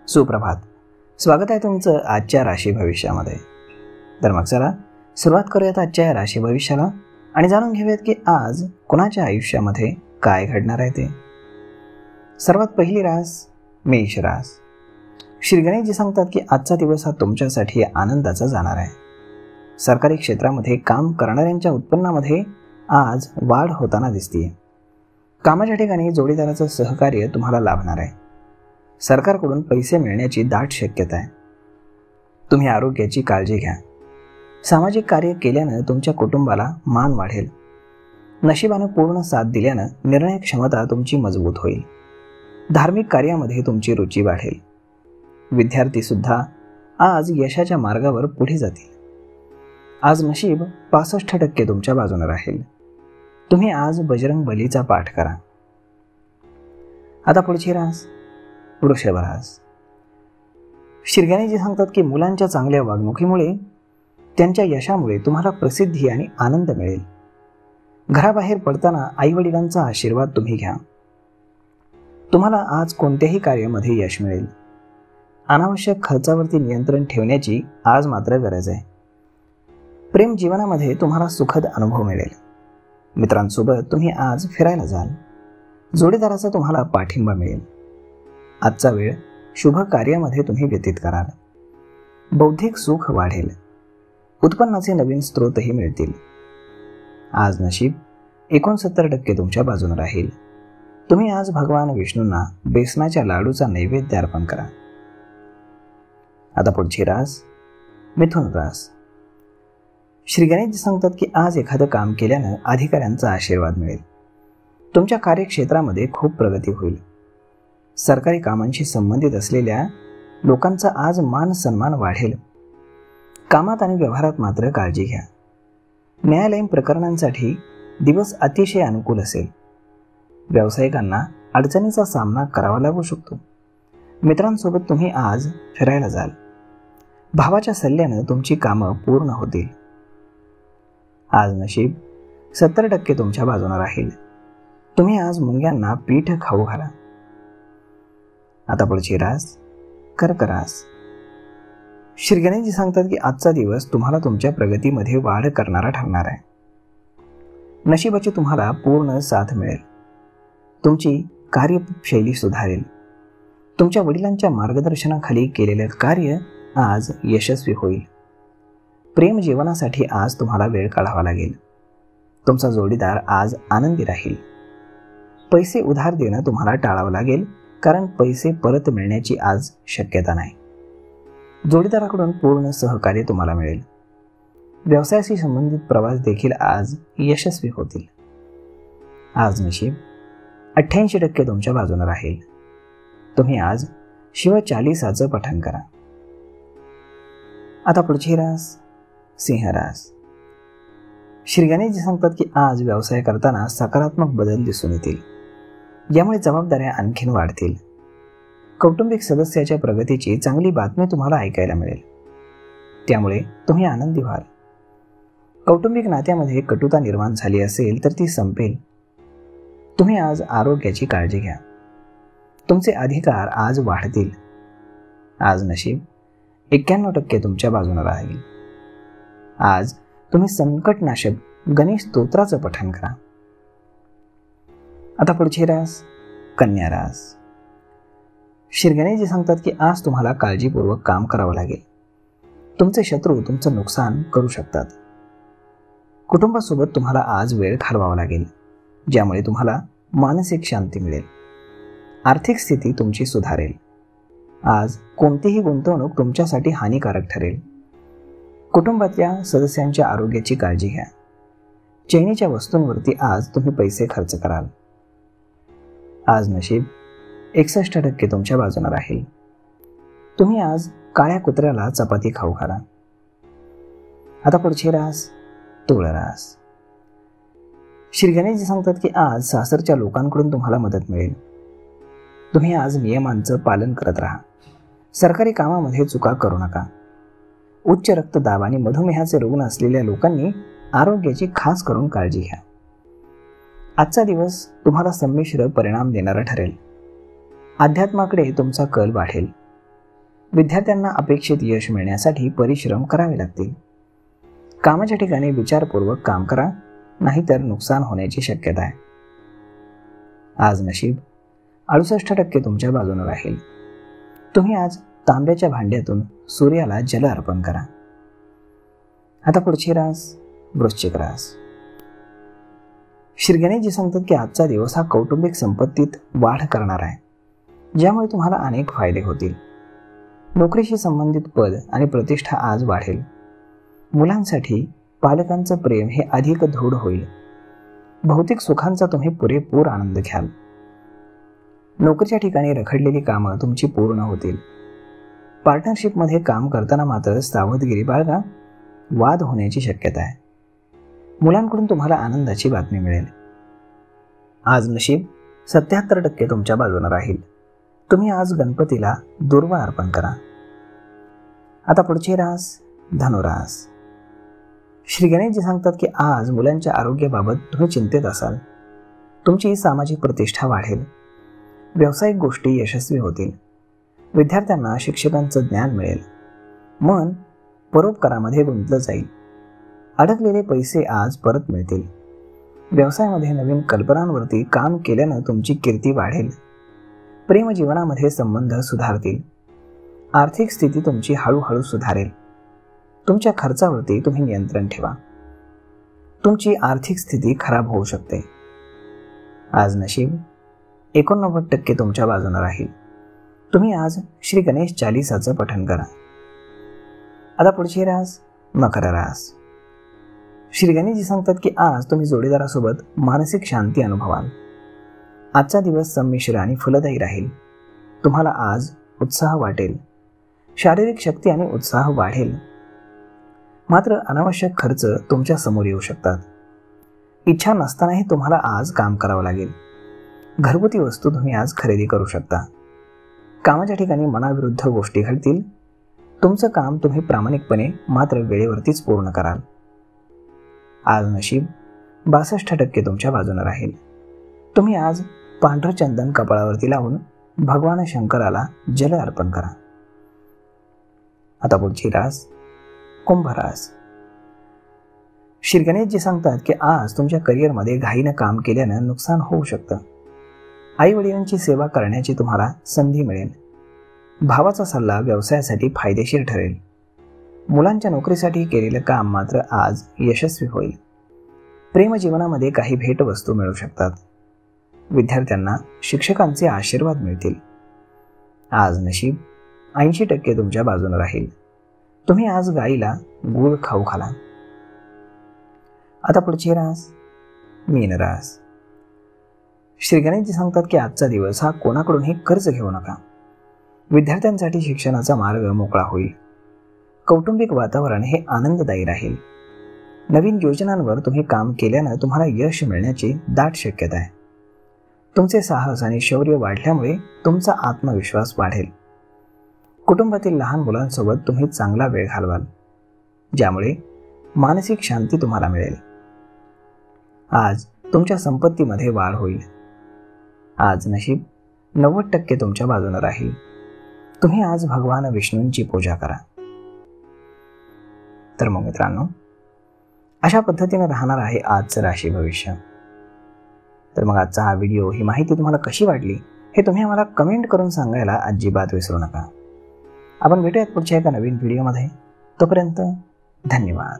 सुप्रभात. स्वागत आहे तुमचं आजच्या राशी भविष्यामध्ये. तर मग चला सुरुवात करूयात आजच्या या राशी भविष्याला आणि जाणून घेऊयात की आज कुणाच्या आयुष्यामध्ये काय घडणार आहे ते. सर्वात पहिली रास मेष रास. श्री गणेशजी सांगतात की आजचा दिवस हा तुमच्यासाठी आनंदाचा जाणार आहे. सरकारी क्षेत्रामध्ये काम करणाऱ्यांच्या उत्पन्नामध्ये आज वाढ होताना दिसते. कामाच्या ठिकाणी जोडीदाराचं सहकार्य तुम्हाला लाभणार आहे. सरकारकडून पैसे मिळण्याची दाट शक्यता आहे. तुम्ही आरोग्याची काळजी घ्या. सामाजिक कार्य केल्यानं तुमच्या कुटुंबाला मान वाढेल. नशिबानं पूर्ण साथ दिल्यानं निर्णय क्षमता तुमची मजबूत होईल. धार्मिक कार्यामध्ये तुमची रुची वाढेल. विद्यार्थी सुद्धा आज यशाच्या मार्गावर पुढे जातील. आज नशीब 65% तुमच्या बाजूने राहील. तुम्ही आज बजरंग बलीचा पाठ करा. आता पुढची रास वृषभ रास. श्री गणेशजी सांगतात की मुलांच्या चांगल्या वागणुकीमुळे त्यांच्या यशामुळे तुम्हाला प्रसिद्धी आणि आनंद मिळेल. घराबाहेर पडताना आई वडिलांचा आशीर्वाद तुम्ही घ्या. तुम्हाला आज कोणत्याही कार्यामध्ये यश मिळेल. अनावश्यक खर्चावरती नियंत्रण ठेवण्याची आज मात्र गरज आहे. प्रेम जीवनामध्ये तुम्हाला सुखद अनुभव मिळेल. मित्रांसोबत तुम्ही आज फिरायला जाल. जोडीदाराचा तुम्हाला पाठिंबा मिळेल. आजचा वेळ शुभ कार्यामध्ये तुम्ही व्यतीत कराल. बौद्धिक सुख वाढेल. उत्पन्नाचे नवीन स्रोतही मिळतील. आज नशीब 69% तुमच्या बाजूने राहील. तुम्ही आज भगवान विष्णूंना बेसनाच्या लाडूचा नैवेद्य अर्पण करा. आता पुढची रास मिथुन रास. श्री गणेशजी सांगतात की आज एखादं काम केल्यानं अधिकाऱ्यांचा आशीर्वाद मिळेल. तुमच्या कार्यक्षेत्रामध्ये खूप प्रगती होईल. सरकारी कामांशी संबंधित असलेल्या लोकांचा आज मान सन्मान वाढेल. कामात आणि व्यवहारात मात्र काळजी घ्या. न्यायालयीन प्रकरणांसाठी दिवस अतिशय अनुकूल असेल. व्यावसायिकांना अडचणीचा सामना करावा लागू शकतो. मित्रांसोबत तुम्ही आज फिरायला जाल. भावाच्या सल्ल्यानं तुमची कामं पूर्ण होतील. आज नशीब 70% तुमच्या बाजूने राहील. तुम्ही आज मुंग्यांना पीठ खाऊ घाला. आता पुढची रास कर्क रास. श्री गणेशजी सांगतात की आजचा दिवस तुम्हाला तुमच्या प्रगतीमध्ये वाढ करणारा ठरणार आहे. नशिबाची तुम्हाला पूर्ण साथ मिळेल. तुमची कार्यशैली सुधारेल. तुमच्या वडिलांच्या मार्गदर्शनाखाली केलेले कार्य आज यशस्वी होईल. प्रेम जीवनासाठी आज तुम्हाला वेळ काढावा लागेल. तुमचा जोडीदार आज आनंदी राहील. पैसे उधार देणं तुम्हाला टाळावं लागेल, कारण पैसे परत मिळण्याची आज शक्यता नाही. जोडीदाराकडून पूर्ण सहकार्य तुम्हाला मिळेल. व्यवसायाशी संबंधित प्रवास देखील आज यशस्वी होतील. आज नशीब 88% तुमच्या बाजूने राहील. तुम्ही आज शिवचालीसाचं पठण करा. आता पुढची रास सिंह रास. श्री गणेशजी सांगतात की आज व्यवसाय करताना सकारात्मक बदल दिसून येतील. यामुळे जबाबदाऱ्या आणखीन वाढतील. कौटुंबिक सदस्याच्या प्रगतीची चांगली बातमी तुम्हाला ऐकायला मिळेल. त्यामुळे तुम्ही आनंदी व्हाल. कौटुंबिक नात्यामध्ये कटुता निर्माण झाली असेल तर ती संपेल. तुम्ही आज आरोग्याची काळजी घ्या. तुमचे अधिकार आज वाढतील. आज नशीब 91% तुमच्या बाजूने राहील. आज तुम्ही संकटनाशक गणेश स्तोत्राचं पठण करा. आता पुढची रास कन्या रास. श्री गणेशजी सांगतात की आज तुम्हाला काळजीपूर्वक काम करावं लागेल. तुमचे शत्रू तुमचं नुकसान करू शकतात. कुटुंबासोबत तुम्हाला आज वेळ घालवावा लागेल, ज्यामुळे तुम्हाला मानसिक शांती मिळेल. आर्थिक स्थिती तुमची सुधारेल. आज कोणतीही गुंतवणूक तुमच्यासाठी हानिकारक ठरेल. कुटुंबातल्या सदस्यांच्या आरोग्याची काळजी घ्या. चैनीच्या वस्तूंवरती आज तुम्ही पैसे खर्च कराल. आज नशीब 61% तुमच्या बाजूने राहील. तुम्ही आज काळ्या कुत्र्याला चपाती खाऊ घाला. आता पुढची रास तुळ रास. श्री गणेशजी सांगतात की आज सासरच्या लोकांकडून तुम्हाला मदत मिळेल. तुम्ही आज नियमांचं पालन करत राहा. सरकारी कामामध्ये चुका करू नका. उच्च रक्तदाब आणि मधुमेहाचे रुग्ण असलेल्या लोकांनी आरोग्याची खास करून काळजी घ्या. आजचा दिवस तुम्हाला संमिश्र परिणाम देणारा ठरेल. अध्यात्माकडे तुमचा कल वाढेल. विद्यार्थ्यांना अपेक्षित यश मिळण्यासाठी परिश्रम करावे लागतील. कामाच्या ठिकाणी विचारपूर्वक काम करा, नाहीतर नुकसान होण्याची शक्यता आहे. आज नशीब 68% तुमच्या बाजूने राहील. तुम्ही आज तांब्याच्या भांड्यातून सूर्याला जल अर्पण करा. आता पुढची रास वृश्चिक रास. श्री गणेशजी सांगतात की आजचा दिवस हा कौटुंबिक संपत्तीत वाढ करणार आहे, ज्यामुळे तुम्हाला अनेक फायदे होतील. नोकरीशी संबंधित पद आणि प्रतिष्ठा आज वाढेल. मुलांसाठी पालकांचं प्रेम हे अधिक दृढ होईल. भौतिक सुखांचा तुम्ही पुरेपूर आनंद घ्याल. नोकरीच्या ठिकाणी रखडलेली कामं तुमची पूर्ण होतील. पार्टनरशिपमध्ये काम करताना मात्र सावधगिरी बाळगा, वाद होण्याची शक्यता आहे. मुलांकडून तुम्हाला आनंदाची बातमी मिळेल. आज नशीब 77% तुमच्या बाजूने राहील. तुम्ही आज गणपतीला दुर्वा अर्पण करा. आता पुढची रास धनुरास. श्री गणेशजी सांगतात की आज मुलांच्या आरोग्याबाबत तुम्ही चिंतित असाल. तुमची सामाजिक प्रतिष्ठा वाढेल. व्यावसायिक गोष्टी यशस्वी होतील. विद्यार्थ्यांना शिक्षकांचं ज्ञान मिळेल. मन परोपकारामध्ये गुंतलं जाईल. अडकलेले पैसे आज परत मिळतील. व्यवसायामध्ये नवीन कल्पनांवरती काम केल्यानं तुमची कीर्ती वाढेल. प्रेमजीवनामध्ये संबंध सुधारतील. आर्थिक स्थिती तुमची हळूहळू सुधारेल. तुमच्या खर्चावरती तुम्ही नियंत्रण ठेवा. तुमची आर्थिक स्थिती खराब होऊ शकते. आज नशीब 89% तुमच्या बाजूने राहील. तुम्ही आज श्री गणेश चालीसाचं पठण करा. आता पुढची रास मकर रास. श्री गणेशजी सांगतात की आज तुम्ही जोडीदारासोबत मानसिक शांती अनुभवाल. आजचा दिवस संमिश्र आणि फलदायी राहील. तुम्हाला आज उत्साह वाटेल. शारीरिक शक्ती आणि उत्साह वाढेल. मात्र अनावश्यक खर्च तुमच्या समोर येऊ शकतात. इच्छा नसतानाही तुम्हाला आज काम करावं लागेल. घरगुती वस्तू तुम्ही आज खरेदी करू शकता. कामाच्या ठिकाणी मनाविरुद्ध गोष्टी घडतील. तुमचं काम तुम्ही प्रामाणिकपणे मात्र वेळेवरतीच पूर्ण कराल. आज नशीब 62% तुमच्या बाजूने राहील. तुम्ही आज पांढरं चंदन कपाळावरती लावून भगवान शंकराला जल अर्पण करा. आता पुढची रास कुंभ रास. श्री गणेशजी सांगतात की आज तुमच्या करिअरमध्ये घाईनं काम केल्यानं नुकसान होऊ शकतं. आई वडिलांची सेवा करण्याची तुम्हाला संधी मिळेल. भावाचा सल्ला व्यवसायासाठी फायदेशीर ठरेल. मुलांच्या नोकरीसाठी केलेलं काम मात्र आज यशस्वी होईल. प्रेमजीवनामध्ये काही भेटवस्तू मिळू शकतात. विद्यार्थ्यांना शिक्षकांचे आशीर्वाद मिळतील. आज नशीब 80% तुमच्या बाजूने राहील. तुम्ही आज गाईला गूळ खाऊ घाला. आता पुढची रास मीन रास. श्री गणेशजी सांगतात की आजचा दिवस हा कोणाकडूनही कर्ज घेऊ नका. विद्यार्थ्यांसाठी शिक्षणाचा मार्ग मोकळा होईल. कौटुंबिक वातावरण हे आनंददायी राहील. नवीन योजनांवर तुम्ही काम केल्यानं तुम्हाला यश मिळण्याची दाट शक्यता आहे. तुमचे साहस आणि शौर्य वाढल्यामुळे तुमचा आत्मविश्वास वाढेल. कुटुंबातील लहान मुलांसोबत तुम्ही चांगला वेळ घालवाल, ज्यामुळे मानसिक शांती तुम्हाला मिळेल. आज तुमच्या संपत्तीमध्ये वाढ होईल. आज नशीब 90% तुमच्या बाजूने राहील. तुम्ही आज भगवान विष्णूंची पूजा करा. तर मग मित्रांनो, अशा पद्धतीने राहणार आहे आजचं राशी भविष्य. तर मग आजचा हा व्हिडिओ, ही माहिती तुम्हाला कशी वाटली हे तुम्ही आम्हाला कमेंट करून सांगायला अजिबात विसरू नका. आपण भेटूयात पुढच्या एका नवीन व्हिडिओमध्ये. तोपर्यंत धन्यवाद.